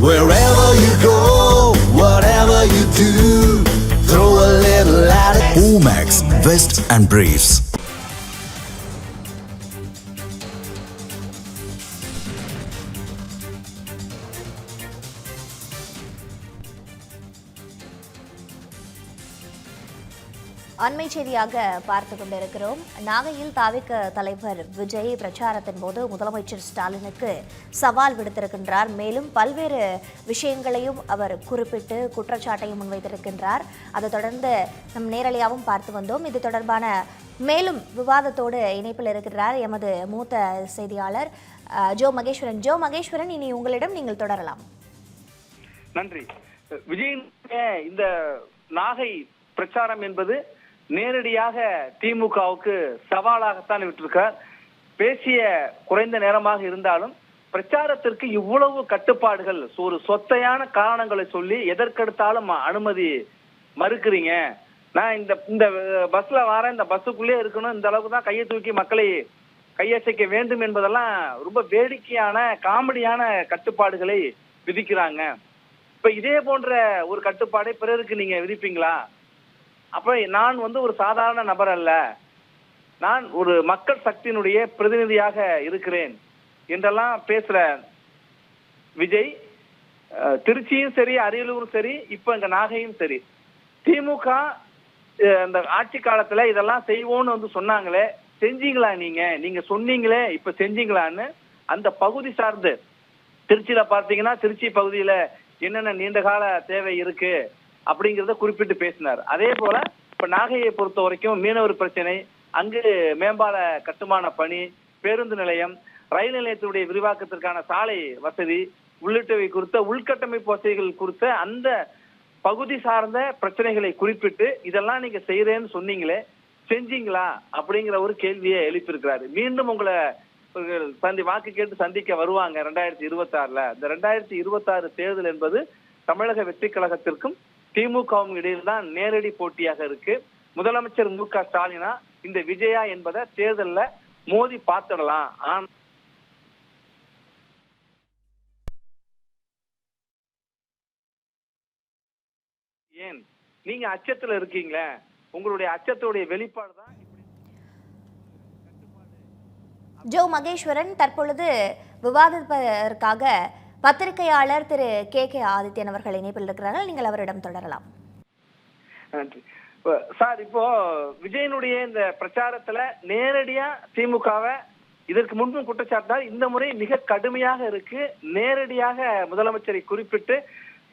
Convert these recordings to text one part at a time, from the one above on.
Wherever you go, whatever you do, throw a little at it. Omax, Vest and Briefs. அண்மை செய்தியாக பார்த்து கொண்டிருக்கிறோம். நாகையில் தாவிக தலைவர் விஜய் பிரச்சாரத்தின் போது முதலமைச்சர் ஸ்டாலினுக்கு சவால் விடுத்திருக்கின்றார். மேலும் பல்வேறு விஷயங்களையும் அவர் குறிப்பிட்டு குற்றச்சாட்டையும் முன்வைத்திருக்கின்றார். அதை தொடர்ந்து நம் நேரலையாகவும் பார்த்து வந்தோம். இது தொடர்பான மேலும் விவாதத்தோடு இணைப்பில் இருக்கிறார் எமது மூத்த செய்தியாளர் ஜோ மகேஸ்வரன். ஜோ மகேஸ்வரன், இனி உங்களிடம் நீங்கள் தொடரலாம். நன்றி. விஜயின் இந்த நாகை பிரச்சாரம் என்பது நேரடியாக திமுகவுக்கு சவாலாகத்தான் விட்டிருக்கார். பேசிய குறைந்த நேரமாக இருந்தாலும் பிரச்சாரத்திற்கு இவ்வளவு கட்டுப்பாடுகள், ஒரு சொத்தையான காரணங்களை சொல்லி எதற்கெடுத்தாலும் அனுமதி மறுக்கிறீங்க. நான் இந்த பஸ்ல வரேன், இந்த பஸ்ஸுக்குள்ளே இருக்கணும், இந்த அளவுக்கு தான் கையை தூக்கி மக்களை கையசைக்க வேண்டும் என்பதெல்லாம் ரொம்ப வேடிக்கையான காமெடியான கட்டுப்பாடுகளை விதிக்கிறாங்க. இப்ப இதே போன்ற ஒரு கட்டுப்பாடை பிறருக்கு நீங்க விதிப்பீங்களா? அப்ப நான் ஒரு சாதாரண நபர் அல்ல, நான் ஒரு மக்கள் சக்தியினுடைய பிரதிநிதியாக இருக்கிறேன் என்றெல்லாம் பேசுற விஜய் திருச்சியும் சரி, அரியலூரும் சரி, இப்ப இங்க நாகையும் சரி, திமுக அந்த ஆட்சி காலத்துல இதெல்லாம் செய்வோம்னு சொன்னாங்களே, செஞ்சீங்களா? நீங்க சொன்னீங்களே, இப்ப செஞ்சீங்களான்னு அந்த பகுதி சார்ந்து திருச்சியில பார்த்தீங்கன்னா திருச்சி பகுதியில என்னென்ன நீண்ட கால தேவை இருக்கு அப்படிங்கிறத குறிப்பிட்டு பேசினார். அதே போல இப்ப நாகையை பொறுத்த வரைக்கும் மீனவர் பிரச்சனை, அங்கு மேம்பால கட்டுமான பணி, பேருந்து நிலையம், ரயில் நிலையத்தினுடைய விரிவாக்கத்திற்கான சாலை வசதி உள்ளிட்டவை குறித்த உள்கட்டமைப்பு வசதிகள் குறித்த அந்த பகுதி சார்ந்த பிரச்சனைகளை குறிப்பிட்டு இதெல்லாம் நீங்க செய்யறேன்னு சொன்னீங்களே, செஞ்சீங்களா அப்படிங்கிற ஒரு கேள்வியை எழுப்பியிருக்கிறாரு. மீண்டும் உங்களை வாக்கு கேட்டு சந்திக்க வருவாங்க 2026. இந்த 2026 தேர்தல் என்பது தமிழக வெற்றி கழகத்திற்கும் திமுகவும் இடையில் தான் நேரடி போட்டியாக இருக்கு. முதலமைச்சர் மு.க. ஸ்டாலினா இந்த விஜயா என்பதை தேர்தல்ல மோதி பார்த்துடலாம். ஏன் நீங்க அச்சத்துல இருக்கீங்களே, உங்களுடைய அச்சத்துடைய வெளிப்பாடு தான். ஜோ மகேஸ்வரன், தற்பொழுது விவாதிப்பதற்காக பத்திரிகையாளர் திரு கே ஆதித்யன் அவர்கள் இணைப்பில் இருக்கிறார்கள். நீங்கள் அவரிடம் தொடரலாம். நன்றி சார். இப்போ விஜயனுடைய இந்த பிரச்சாரத்துல நேரடியா திமுகவை இதற்கு முன்பும் குற்றச்சாட்டால் இந்த முறை மிக கடுமையாக இருக்கு. நேரடியாக முதலமைச்சரை குறிப்பிட்டு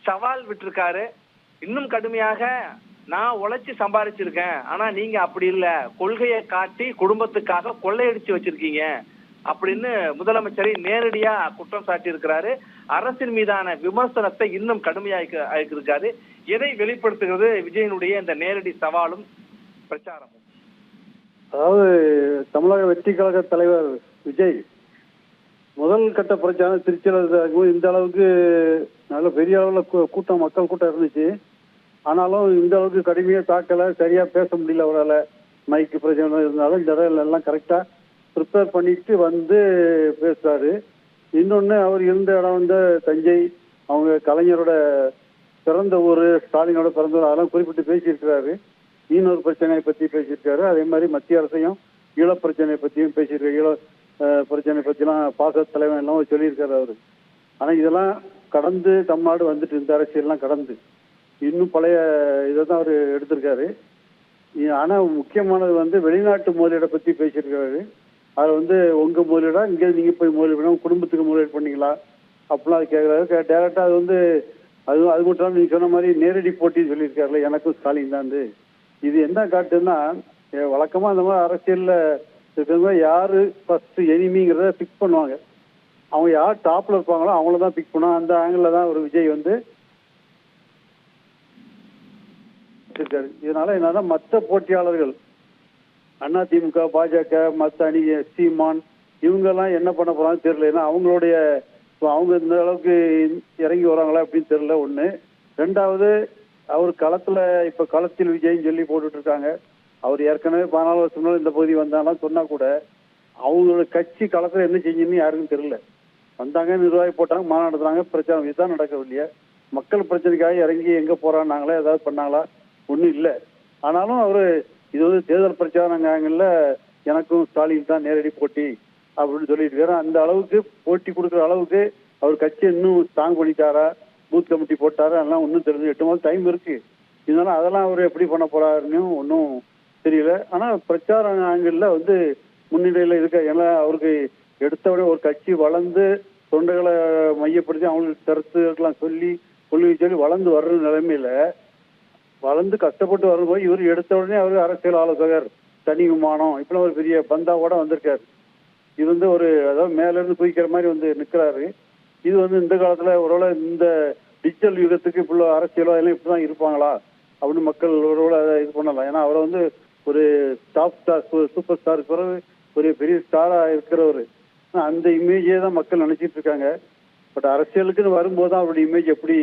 சவால் விட்டிருக்காரு. இன்னும் கடுமையாக, நான் உழைச்சி சம்பாதிச்சிருக்கேன், ஆனா நீங்க அப்படி இல்ல, கொள்கையை காட்டி குடும்பத்துக்காக கொள்ளையடிச்சு வச்சிருக்கீங்க அப்படின்னு முதலமைச்சரை நேரடியா குற்றம் சாட்டி இருக்கிறாரு. அரசின் மீதான விமர்சனத்தை இன்னும் கடுமையாக்கிருக்காரு. எதை வெளிப்படுத்துகிறது விஜயனுடைய இந்த நேரடி சவாலும் பிரச்சாரமும்? அதாவது தமிழக வெற்றி கழக தலைவர் விஜய் முதல் கட்ட பிரச்சாரம் திருச்சியில் இந்த அளவுக்கு நல்ல பெரிய அளவில் கூட்டம், மக்கள் கூட்டம் இருந்துச்சு. ஆனாலும் இந்த அளவுக்கு கடுமையாக தாக்கலை, சரியா பேச முடியல அவரால். மைக்கு பிரச்சனை இருந்தாலும் இந்த இடம் எல்லாம் கரெக்டா ப்ரிப்பேர் பண்ணிட்டு பேசுறாரு. இன்னொன்னு, அவர் இருந்த இடம் தஞ்சை, அவங்க கலைஞரோட பிறந்த ஊர், ஸ்டாலினோட பிறந்த ஊர், அதெல்லாம் குறிப்பிட்டு பேசியிருக்கிறாரு. மீனவர் பிரச்சனையை பத்தி பேசியிருக்காரு. அதே மாதிரி மத்திய அரசையும் ஈழ பிரச்சனையை பத்தியும் பேசியிருக்காரு. ஈழ பிரச்சனை பத்திலாம் பாச தலைவன் எல்லாம் சொல்லியிருக்காரு அவரு. ஆனா இதெல்லாம் கடந்து தமிழ்நாடு வந்துட்டு, இந்த அரசியல்லாம் கடந்து இன்னும் பழைய இதை தான் அவர் எடுத்திருக்காரு. ஆனா முக்கியமானது வெளிநாட்டு முதலீடை பத்தி பேசியிருக்காரு. அது உங்க முதலீடா, இங்கே நீங்க போய் முதலீடு பண்ண, குடும்பத்துக்கு முதலீடு பண்ணீங்களா அப்படிலாம் அது கேட்கறாரு. டைரக்டா அது மட்டும் இல்லாமல் நீங்க சொன்ன மாதிரி நேரடி போட்டின்னு சொல்லியிருக்காருல்ல, எனக்கும் ஸ்டாலின் தான். இது என்ன காட்டுன்னா, வழக்கமா அந்த மாதிரி அரசியல்ல இருக்கிறவங்க யாரு ஃபர்ஸ்ட் எனிமிங்கிறத பிக் பண்ணுவாங்க. அவங்க யார் டாப்ல இருப்பாங்களோ அவங்கள தான் பிக் பண்ணுவாங்க. அந்த ஆங்கிள் தான் ஒரு விஜய் இருக்காரு. இதனால என்னன்னா, மற்ற போட்டியாளர்கள் அதிமுக, பாஜக, மற்ற அணி, சீமான், இவங்கெல்லாம் என்ன பண்ண போறாங்கன்னு தெரியல. ஏன்னா அவங்க இந்த அளவுக்கு இறங்கி வராங்களா அப்படின்னு தெரியல. ஒண்ணு. ரெண்டாவது, அவர் களத்தில் விஜய்ன்னு சொல்லி போட்டுட்டு இருக்காங்க. அவர் ஏற்கனவே 14 வருஷம் இந்த பகுதி வந்தாலும் சொன்னா கூட அவங்களோட கட்சி களத்துல என்ன செஞ்சுன்னு யாருக்கும் தெரியல. வந்தாங்க, நிர்வாகி போட்டாங்க, மாநாடு நடத்துறாங்க, பிரச்சாரம். இதுதான் நடக்கவில்லையே. மக்கள் பிரச்சனைக்காக இறங்கி எங்க போறாங்கனாங்களே, ஏதாவது பண்ணாங்களா? ஒன்றும் இல்லை. ஆனாலும் அவரு இது வந்து தேர்தல் பிரச்சாரங்கள்ல எனக்கும் ஸ்டாலின் தான் நேரடி போட்டி அப்படின்னு சொல்லிட்டு வேற அந்த அளவுக்கு போட்டி கொடுக்குற அளவுக்கு அவர் கட்சி இன்னும் ஸ்ட்ராங் பண்ணிட்டாரா, பூத் கமிட்டி போட்டாரா, அதெல்லாம் ஒன்றும் தெரிஞ்சு 8 மாதம் டைம் இருக்கு. இதனால அதெல்லாம் அவர் எப்படி பண்ண போறாருன்னு ஒன்றும் தெரியல. ஆனா பிரச்சார ஆங்கிள் வந்து முன்னிலையில இருக்க. ஏன்னா அவருக்கு எடுத்தவுடனே ஒரு கட்சி வளர்ந்து தொண்டைகளை மையப்படுத்தி அவங்களுக்கு கருத்துக்கெல்லாம் சொல்லி கொள்கை சொல்லி வளர்ந்து வர்ற நிலைமையில வளர்ந்து கஷ்டப்பட்டு வரும்போது இவர் எடுத்த உடனே அவர் அரசியல் ஆலோசகர், தனி விமானம், இப்பெல்லாம் ஒரு பெரிய பந்தாவோட வந்திருக்காரு. இது வந்து ஒரு அதாவது மேல இருந்து குதிக்கிற மாதிரி வந்து நிற்கிறாரு. இது வந்து இந்த காலத்துல ஒருவேளை இந்த டிஜிட்டல் யுகத்துக்கு இப்படி அரசியலோ எல்லாம் இப்படிதான் இருப்பாங்களா அப்படின்னு மக்கள் ஒருவேளை அதை இது பண்ணலாம். ஏன்னா அவரை வந்து ஒரு டாப் ஸ்டார், சூப்பர் ஸ்டாருக்கு பிறகு ஒரு பெரிய ஸ்டாரா இருக்கிறவர். அந்த இமேஜே தான் மக்கள் நினைச்சிட்டு இருக்காங்க. பட் அரசியலுக்குன்னு வரும்போது தான் அவருடைய இமேஜ் எப்படி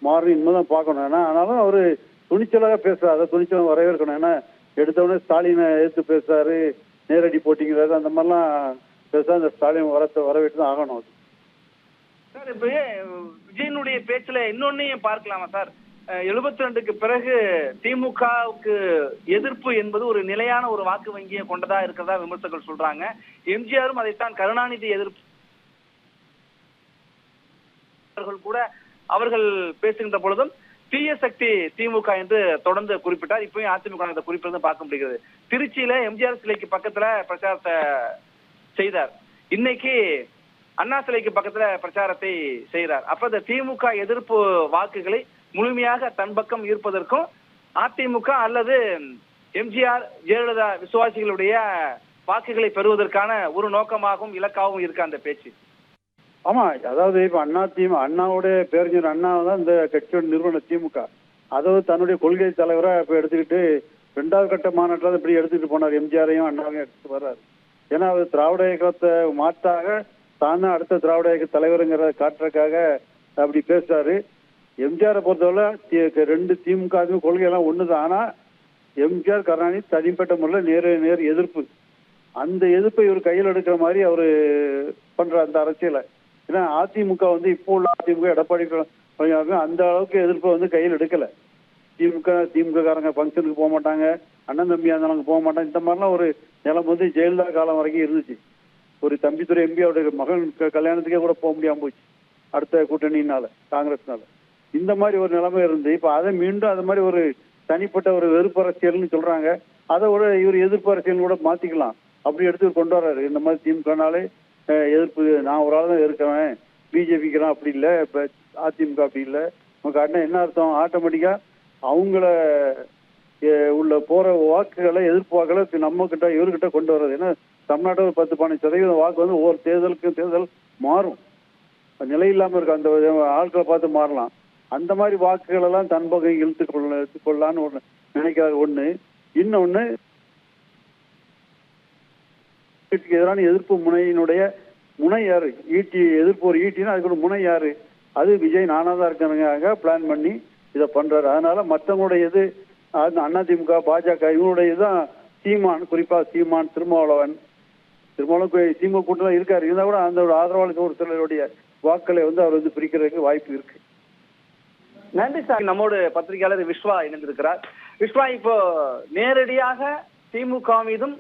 மாறும் இனிமேதான் பார்க்கணும். ஏன்னா ஆனாலும் அவரு துணிச்சலாக பேசுறாரு, அதை துணிச்சலாக வரவேற்கணும். ஏன்னா எடுத்தவொடனே ஸ்டாலினை எதிர்த்து பேசுறாரு, நேரடி போட்டிங்கிறாரு, அந்த மாதிரிலாம் பேச அந்த ஸ்டாலின் வரவேற்று தான் ஆகணும். சார் இப்ப விஜயனுடைய பேச்சுல இன்னொன்னையும் பார்க்கலாமா சார்? 72க்கு பிறகு திமுகவுக்கு எதிர்ப்பு என்பது ஒரு நிலையான ஒரு வாக்கு வங்கியை கொண்டதா இருக்கிறதா விமர்சகர்கள் சொல்றாங்க. எம்ஜிஆரும் அதைத்தான் கருணாநிதி எதிர்ப்பு கூட அவர்கள் பேசுகின்ற பொழுதும் தீய சக்தி திமுக என்று தொடர்ந்து குறிப்பிட்டார். இப்பயும் அதிமுக குறிப்பிட்டு பார்க்க முடிகிறது. திருச்சியில எம்ஜிஆர் சிலைக்கு பக்கத்துல பிரச்சாரத்தை செய்தார். இன்னைக்கு அண்ணா சிலைக்கு பக்கத்துல பிரச்சாரத்தை செய்கிறார். அப்ப இந்த திமுக எதிர்ப்பு வாக்குகளை முழுமையாக தன் பக்கம் ஈர்ப்பதற்கும் அதிமுக அல்லது எம்ஜிஆர் ஜெயலலிதா விசுவாசிகளுடைய வாக்குகளை பெறுவதற்கான ஒரு நோக்கமாகவும் இலக்காகவும் இருக்கு அந்த பேச்சு. ஆமா, அதாவது இப்ப அண்ணாவுடைய பேரறிஞர் அண்ணா தான் இந்த கட்சியோட நிறுவன திமுக. அதாவது தன்னுடைய கொள்கை தலைவரா இப்ப எடுத்துக்கிட்டு 2வது கட்ட மாநாட்டில் இப்படி எடுத்துட்டு போனார். எம்ஜிஆரையும் அண்ணாவையும் எடுத்துட்டு வர்றாரு. ஏன்னா அவர் திராவிட இயக்கத்தை மாற்றாக தான் அடுத்த திராவிட இயக்க தலைவருங்கிறத காட்டுறதுக்காக அப்படி பேசுறாரு. எம்ஜிஆரை பொறுத்தவரை 2 திமுக கொள்கையெல்லாம் ஒண்ணுதான். ஆனா எம்ஜிஆர் கருணாநிதி தனிப்பட்ட முறையில் நேர் எதிர்ப்பு. அந்த எதிர்ப்பை இவர் கையில் எடுக்கிற மாதிரி அவரு பண்ற அந்த அரசியலை. ஏன்னா அதிமுக வந்து இப்போ உள்ள அதிமுக எடப்பாடி அந்த அளவுக்கு எதிர்ப்பை வந்து கையில் எடுக்கல. திமுக காரங்க ஃபங்க்ஷனுக்கு போக மாட்டாங்க, அண்ணன் தம்பியா இருந்தாலும் போக மாட்டாங்க. இந்த மாதிரிலாம் ஒரு நிலம் வந்து ஜெயலலிதா காலம் வரைக்கும் இருந்துச்சு. ஒரு தம்பித்துறை எம்பி அவருடைய மகன் கல்யாணத்துக்கே கூட போக முடியாம போச்சு அடுத்த கூட்டணினால, காங்கிரஸ்னால. இந்த மாதிரி ஒரு நிலைமை இருந்து இப்ப அதை மீண்டும் அது மாதிரி ஒரு தனிப்பட்ட ஒரு வெறுப்பு அரசியல்னு சொல்றாங்க. அதை விட இவர் எதிர்ப்பு அரசியல் கூட மாத்திக்கலாம் அப்படி எடுத்து கொண்டு வர்றாரு. இந்த மாதிரி திமுகனாலே எதிர்ப்பு, நான் ஒரு ஆள் தான் இருக்கிறேன், பிஜேபிக்கிறான் அப்படி இல்லை, இப்ப அதிமுக அப்படி இல்லை. நமக்கு அண்ணன் என்ன அர்த்தம்? ஆட்டோமேட்டிக்கா அவங்கள உள்ள போற வாக்குகளை எதிர்ப்பு வாக்குகளை நம்ம கிட்ட இவர்கிட்ட கொண்டு வர்றது. ஏன்னா தமிழ்நாட்டில் ஒரு 10-12% வாக்கு வந்து ஒவ்வொரு தேர்தல் மாறும், நிலை இல்லாம இருக்கு. அந்த ஆட்களை பார்த்து மாறலாம். அந்த மாதிரி வாக்குகள் எல்லாம் தன் பக்கம் இழுத்து கொள்ளலான்னு ஒண்ணு நினைக்கிறாரு. ஒண்ணு. இன்னொன்னு, எதிரான எதிர்ப்பு முனையினுடைய முனை யாரு? ஈட்டி எதிர்ப்பு ஒரு ஈட்டினா அதுக்கு ஒரு முனை யாரு? அது விஜய் நானா தான் இருக்காங்க பிளான் பண்ணி இதை பண்றாரு. அதனால மற்றவங்களுடைய இது அதிமுக பாஜக இவங்களுடைய இதுதான் சீமான், குறிப்பா சீமான், திருமாவளவன் திமுக கூட்டத்தில் இருக்காரு. இருந்தா கூட அந்த ஆதரவாளருக்கு ஒரு சிலருடைய வாக்களை வந்து அவர் வந்து பிரிக்கிறதுக்கு வாய்ப்பு இருக்கு. நன்றி சார். நம்மோடு பத்திரிகையாளர் விஸ்வா இணைந்திருக்கிறார். விஸ்வா, இப்போ நேரடியாக திமுக மீதும்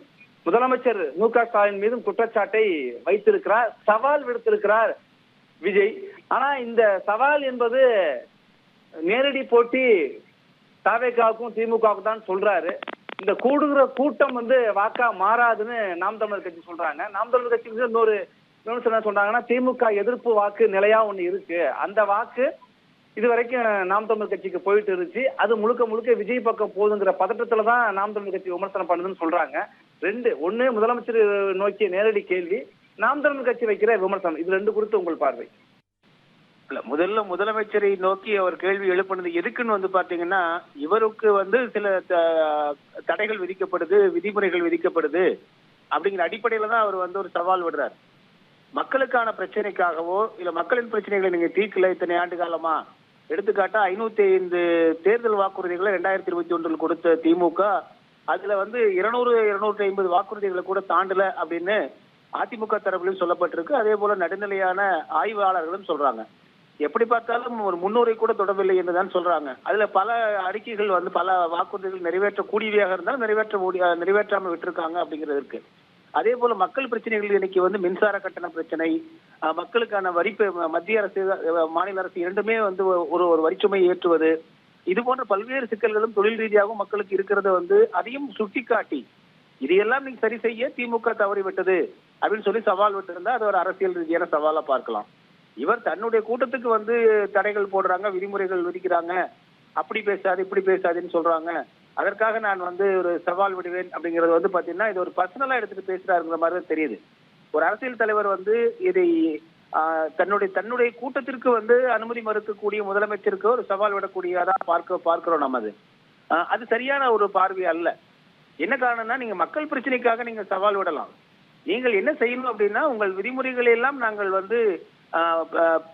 முதலமைச்சர் மு.க. ஸ்டாலின் மீதும் குற்றச்சாட்டை வைத்திருக்கிறார், சவால் விடுத்திருக்கிறார் விஜய். ஆனா இந்த சவால் என்பது நேரடி போட்டி தவேகாவுக்கும் திமுகவுக்கும் தான் சொல்றாரு. இந்த கூடுகிற கூட்டம் வந்து வாக்கா மாறாதுன்னு நாம் தமிழர் கட்சி சொல்றாங்க. நாம் தமிழர் கட்சி இன்னொரு என்ன சொல்றாங்கன்னா, திமுக எதிர்ப்பு வாக்கு நிலையா ஒண்ணு இருக்கு, அந்த வாக்கு இது வரைக்கும் நாம் தமிழர் கட்சிக்கு போயிட்டு இருந்துச்சு, அது முழுக்க விஜய் பக்கம் போகுதுங்கிற பதட்டத்துலதான் நாம் தமிழர் கட்சி விமர்சனம் பண்ணுதுன்னு சொல்றாங்க. 2 ஒண்ணு முதலமைச்சர் நோக்கிய நேரடி கேள்வி, நாம் தமிழர் கட்சி வைக்கிற விமர்சனம், இது 2 குறித்து உங்கள் பார்வை? முதல்ல முதலமைச்சரை நோக்கி அவர் கேள்வி எழுப்பினது எதுக்குன்னு வந்து பாத்தீங்கன்னா, இவருக்கு வந்து சில தடைகள் விதிக்கப்படுது, விதிமுறைகள் விதிக்கப்படுது அப்படிங்கிற அடிப்படையில தான் அவர் வந்து ஒரு சவால் விடுறார். மக்களுக்கான பிரச்சனைக்காகவோ இல்ல மக்களின் பிரச்சனைகளை நீங்க தீர்க்கல இத்தனை ஆண்டு காலமா, எடுத்துக்காட்டா 505 தேர்தல் வாக்குறுதிகளை 2021 கொடுத்த திமுக அதுல வந்து 200-250 வாக்குறுதிகளை கூட தாண்டல அப்படின்னு அதிமுக தரப்பிலும் சொல்லப்பட்டிருக்கு. அதே போல நடுநிலையான ஆய்வாளர்களும் சொல்றாங்க. எப்படி பார்த்தாலும் ஒரு 300 கூட தொடவில்லை என்றுதான் சொல்றாங்க. அதுல பல அறிக்கைகள் வந்து பல வாக்குறுதிகள் நிறைவேற்றக்கூடியவையாக இருந்தாலும் நிறைவேற்றாம விட்டுருக்காங்க அப்படிங்கிறது இருக்கு. அதே போல மக்கள் பிரச்சனைகள் இன்னைக்கு வந்து மின்சார கட்டண பிரச்சனை, மக்களுக்கான வரி, மத்திய அரசு மாநில அரசு இரண்டுமே வந்து ஒரு வரிச்சுமை ஏற்றுவது, இது போன்ற பல்வேறு சிக்கல்களும் தொழில் ரீதியாகவும் மக்களுக்கு இருக்கிறத வந்து அதையும் சுட்டிக்காட்டி இதையெல்லாம் நீங்க சரி செய்ய திமுக தவறிவிட்டது அப்படின்னு சொல்லி சவால் விட்டிருந்தா அது ஒரு அரசியல் ரீதியான சவாலா பார்க்கலாம். இவர் தன்னுடைய கூட்டத்துக்கு வந்து தடைகள் போடுறாங்க, விதிமுறைகள் விதிக்கிறாங்க, அப்படி பேசாது இப்படி பேசாதுன்னு சொல்றாங்க. அதற்காக நான் வந்து ஒரு சவால் விடுவேன் அப்படிங்கிறது வந்து பாத்தீங்கன்னா இது ஒரு பர்சனலா எடுத்துட்டு பேசுறாருங்கிற மாதிரி தான் தெரியுது. ஒரு அரசியல் தலைவர் வந்து இதை தன்னுடைய கூட்டத்திற்கு வந்து அனுமதி மறுக்கக்கூடிய முதலமைச்சருக்கு ஒரு சவால் விடக்கூடியதா பார்க்கிறோம் நம்ம. அது சரியான ஒரு பார்வை அல்ல. என்ன காரணம்னா நீங்க மக்கள் பிரச்சனைக்காக நீங்க சவால் விடலாம். நீங்கள் என்ன செய்யணும் அப்படின்னா உங்கள் விதிமுறைகளை எல்லாம் நாங்கள் வந்து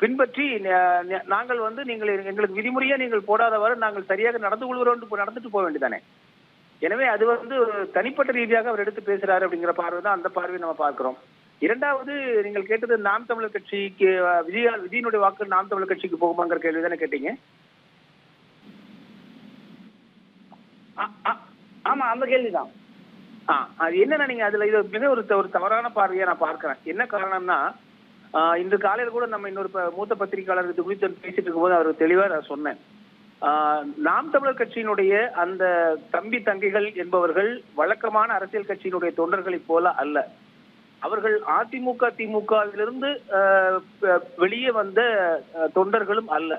பின்பற்றி நாங்கள் வந்து நீங்கள் எங்களுக்கு விதிமுறையா நீங்கள் போடாதவாறு நாங்கள் சரியாக நடந்துட்டு போக வேண்டியதானே. எனவே அது வந்து தனிப்பட்ட ரீதியாக அவர் எடுத்து பேசுறாரு அப்படிங்கிற பார்வை தான், அந்த பார்வையை நம்ம பார்க்கிறோம். இரண்டாவது நீங்கள் கேட்டது நாம் தமிழர் கட்சிக்கு விஜயனுடைய வாக்கு நாம் தமிழர் கட்சிக்கு போகுமாங்கிற கேள்வி தானே கேட்டீங்க? ஆமா, அந்த கேள்விதான். அது என்னன்னா நீங்க அதுல இது மிக ஒரு தவறான பார்வையா நான் பார்க்கிறேன். என்ன காரணம்னா இன்று காலையில் கூட நம்ம இன்னொரு மூத்த பத்திரிகையாளர் இது குறித்து பேசிட்டு இருக்கும்போது அவர் தெளிவா நான் சொன்னேன். நாம் தமிழர் கட்சியினுடைய அந்த தம்பி தங்கைகள் என்பவர்கள் வழக்கமான அரசியல் கட்சியினுடைய தொண்டர்களை போல அல்ல. அவர்கள் அதிமுக திமுகவிலிருந்து வெளியே வந்த தொண்டர்களும் அல்ல.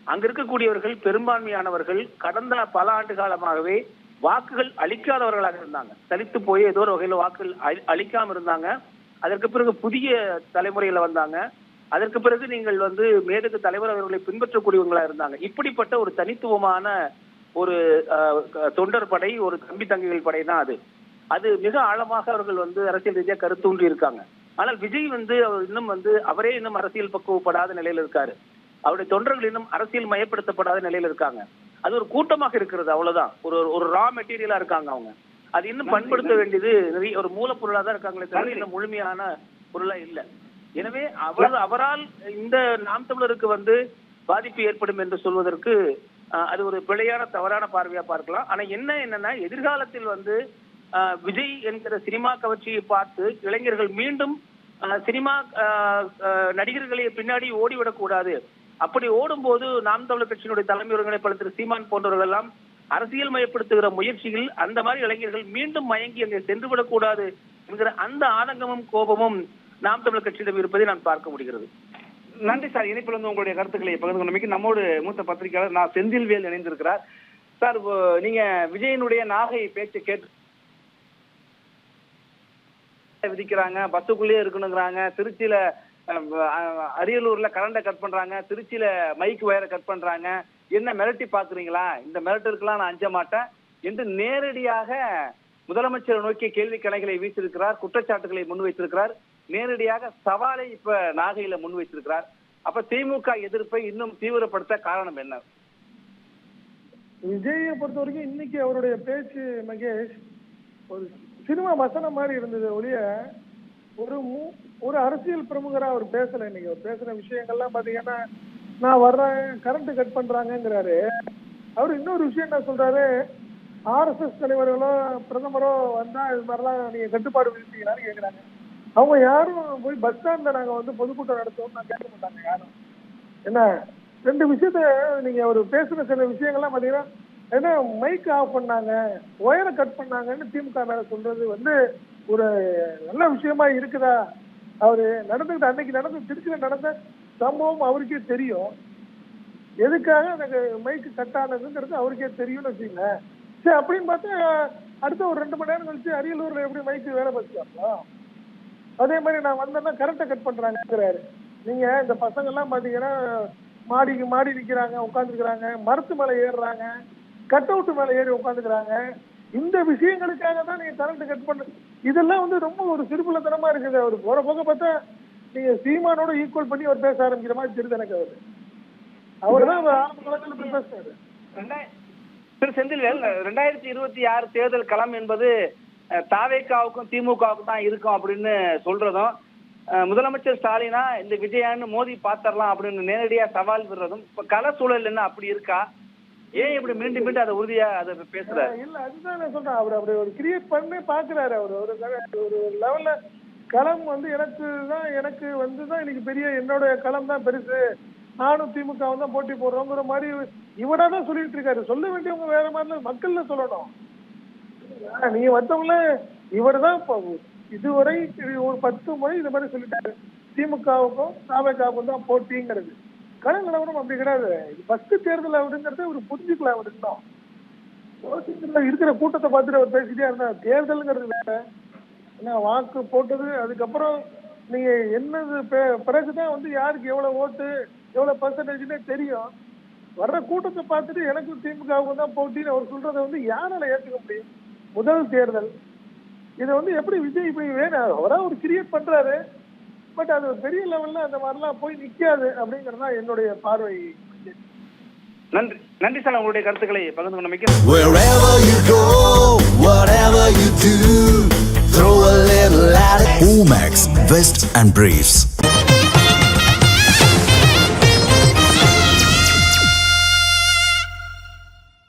அங்க இருக்கக்கூடியவர்கள் பெரும்பான்மையானவர்கள் கடந்த பல ஆண்டு காலமாகவே வாக்குகள் அளிக்காதவர்களாக இருந்தாங்க. தலித்து போய் ஏதோ ஒரு வகையில வாக்குகள் அளிக்காம இருந்தாங்க. அதற்கு பிறகு புதிய தலைமுறையில வந்தாங்க. அதற்கு பிறகு நீங்கள் வந்து மேதகு தலைவர் அவர்களை பின்பற்றக்கூடியவங்களா இருந்தாங்க. இப்படிப்பட்ட ஒரு தனித்துவமான ஒரு தொண்டர் படை, ஒரு தம்பி தங்கைகள் படை தான் அது மிக ஆழமாக அவர்கள் வந்து அரசியல் ரீதியாக கருத்தூன்றி இருக்காங்க. ஆனால் விஜய் வந்து அவர் இன்னும் வந்து அவரே இன்னும் அரசியல் பக்குவப்படாத நிலையில இருக்காரு. அவருடைய தொண்டர்கள் இன்னும் அரசியல் மயப்படுத்தப்படாத நிலையில இருக்காங்க. அது ஒரு கூட்டமாக இருக்கிறது, அவ்வளவுதான். ஒரு ரா மெட்டீரியலா இருக்காங்க அவங்க. அது இன்னும் பண்படுத்த வேண்டியது ஒரு மூலப்பொருளா தான் இருக்காங்களே தவிர இன்னும் முழுமையான பொருளா இல்ல. எனவே அவரால் இந்த நாம் தமிழருக்கு வந்து பாதிப்பு ஏற்படும் என்று சொல்வதற்கு அது ஒரு பிழையான தவறான பார்வையா பார்க்கலாம். ஆனா என்னன்னா எதிர்காலத்தில் வந்து விஜய் என்கிற சினிமா கவர்ச்சியை பார்த்து இளைஞர்கள் மீண்டும் சினிமா நடிகர்களை பின்னாடி ஓடிவிடக்கூடாது. அப்படி ஓடும் போது நாம் தமிழர் கட்சியினுடைய தலைமை ஒருங்கிணைப்பாளர் திரு சீமான் போன்றவர்கள் எல்லாம் அரசியல் மயப்படுத்துகிற முயற்சியில் அந்த மாதிரி இளைஞர்கள் மீண்டும் மயங்கி அங்கே சென்றுவிடக்கூடாது என்கிற அந்த ஆதங்கமும் கோபமும் நாம் தமிழர் கட்சியிடம் இருப்பதை நான் பார்க்க முடிகிறது. நன்றி சார். இணைப்பில் வந்து உங்களுடைய கருத்துக்களை பகிர்ந்து கொண்டமைக்கு நம்மோடு மூத்த பத்திரிகையாளர் நான் செந்தில்வேல் இணைந்திருக்கிறார். சார், நீங்க விஜயனுடைய நாகை பேச்சு கேட்டு விதிக்கிறாங்க, பஸ்ஸுக்குள்ளேயே இருக்கணுங்கிறாங்க, திருச்சியில அரியலூர்ல கரண்டை கட் பண்றாங்க, திருச்சியில மைக் வயரை கட் பண்றாங்க, என்ன மிரட்டி பாக்குறீங்களா, இந்த மிரட்டிருக்கலாம் நான் அஞ்ச மாட்டேன் என்று நேரடியாக முதலமைச்சரை நோக்கிய கேள்வி கணைகளை வீசியிருக்கிறார், குற்றச்சாட்டுகளை முன்வைத்திருக்கிறார், நேரடியாக சவாலை இப்ப நாகையில முன்வைத்திருக்கிறார். அப்ப திமுக எதிர்ப்பை இன்னும் தீவிரப்படுத்த காரணம் என்ன? விஜயை பொறுத்த வரைக்கும் இன்னைக்கு அவருடைய பேச்சு மகேஷ் ஒரு சினிமா வசனம் மாதிரி இருந்தது ஒழிய ஒரு அரசியல் பிரமுகரா அவர் பேசல. இன்னைக்கு அவர் பேசுற விஷயங்கள்லாம் பாத்தீங்கன்னா நான் வர்றேன் கரண்ட் கட் பண்றாங்கிறாரு. அவர் இன்னொரு விஷயம் என்ன சொல்றாரு, RSS தலைவர்களோ பிரதமரோ வந்தா இது மாதிரிலாம் நீங்க கட்டுப்பாடு விதிப்பீங்களான்னு கேட்கிறாங்க. அவங்க யாரும் போய் பஸ் ஸ்டாண்ட்ல நாங்க வந்து பொதுக்கூட்டம் நடத்துவோம் நான் கேட்க மாட்டாங்க யாரும். என்ன ரெண்டு விஷயத்த நீங்க அவர் பேசுற சில விஷயங்கள்லாம் பாத்தீங்கன்னா ஏன்னா மைக் ஆஃப் பண்ணாங்க, ஒயரை கட் பண்ணாங்கன்னு திமுக மேல சொல்றது வந்து ஒரு நல்ல விஷயமா இருக்குதா? அவரு நடந்துகிட்டு அன்னைக்கு திருச்சியில நடந்த சம்பவம் அவருக்கே தெரியும். எதுக்காக எனக்கு மைக்கு கட் ஆனதுங்கிறது அவருக்கே தெரியும்னு வச்சுக்கோங்க. சரி, அப்படின்னு பார்த்தா அடுத்த ஒரு 2 மணி நேரம் கழிச்சு அரியலூர்ல எப்படி மைக்கு வேலை பார்த்துக்காங்களா? அதே மாதிரி நான் வந்தேன்னா கரண்ட்டை கட் பண்றாங்கிறாரு. நீங்க இந்த பசங்க எல்லாம் பாத்தீங்கன்னா மாடி நிக்கிறாங்க, உட்காந்துக்கிறாங்க, மரத்து மேல ஏறுறாங்க, கட் அவுட் மேல ஏறி உட்காந்துக்கிறாங்க. இந்த விஷயங்களுக்காக தான் நீங்க கரண்ட் கட் பண்ண. இதெல்லாம் வந்து ரொம்ப ஒரு சிறுபுலத்தனமா இருக்குது. அவர் போற போக பார்த்தா நீங்க சீமானோட ஈக்குவல் பண்ணி அவர் பேச ஆரம்பிக்கிற மாதிரி தெரியுது எனக்கு. அவர்தான் ஆரம்ப காலத்துல பேசுறாரு. திரு செந்தில்வேல், 2026 தேர்தல் களம் என்பது தாவேக்காவுக்கும் திமுகவுக்கும் தான் இருக்கும் அப்படின்னு சொல்றதும், முதலமைச்சர் ஸ்டாலினா இந்த விஜயான்னு மோதி பாத்திரலாம் அப்படின்னு நேரடியா சவால் விடுறதும் இப்ப கள சூழல் என்ன அப்படி இருக்கா? ஏன் இப்படி மீண்டும் மீண்டும் அதை உறுதியா அதை பேசுறாரு? இல்ல அதுதான் நான் சொல்றேன். அவர் அப்படி ஒரு கிரியேட் பண்ணி பாக்குறாரு. அவர் ஒரு லெவல்ல களம் வந்து எனக்கு வந்துதான் இன்னைக்கு பெரிய என்னோட களம் தான் பெருசு, நானும் திமுக தான் போட்டி போடுறோங்கிற மாதிரி இவரா தான் சொல்லிட்டு இருக்காரு. சொல்ல வேண்டியவங்க வேற மாதிரி மக்கள்ல சொல்லணும். நீங்க மத்தவங்கள இவர் தான் இதுவரை ஒரு 10 முறை இந்த மாதிரி சொல்லிட்டாரு, திமுகவுக்கும் தாவேக்காவுக்கும் தான் போட்டிங்கிறது. கள நிலவரம் அப்படி கிடையாது. இது ஃபர்ஸ்ட் தேர்தல் அப்படிங்கறத ஒரு புரிஞ்சுக்கலாம். அவர் இன்னும் இருக்கிற கூட்டத்தை பார்த்துட்டு அவர் பேசிட்டே இருந்தா தேர்தலுங்கிறது வேற, என்ன வாக்கு போட்டது அதுக்கப்புறம் நீங்க என்னது பிறகுதான் வந்து யாருக்கு எவ்வளவு ஓட்டு எவ்வளவு பெர்சன்டேஜ்னே தெரியும். வர்ற கூட்டத்தை பார்த்துட்டு எனக்கும் திமுகவுக்கும் தான் போட்டின்னு அவர் சொல்றதை வந்து யாரால ஏற்றுக்க முடியும்? முதல் தேர்தல் இதை வந்து எப்படி விஜய் இப்படி வேணும் அவரா ஒரு கிரியேட் பண்றாரு. பட் அது பெரிய லெவல்ல அந்த மாதிரிலாம் போய் நிக்காது அப்படிங்கறதா என்னுடைய பார்வை. நன்றி நன்றி சார், உங்களுடைய கருத்துக்களை பகிர்ந்து கொண்டமைக்கு. Wherever you go, whatever you do, throw a little at it. Omax, Vest and Briefs.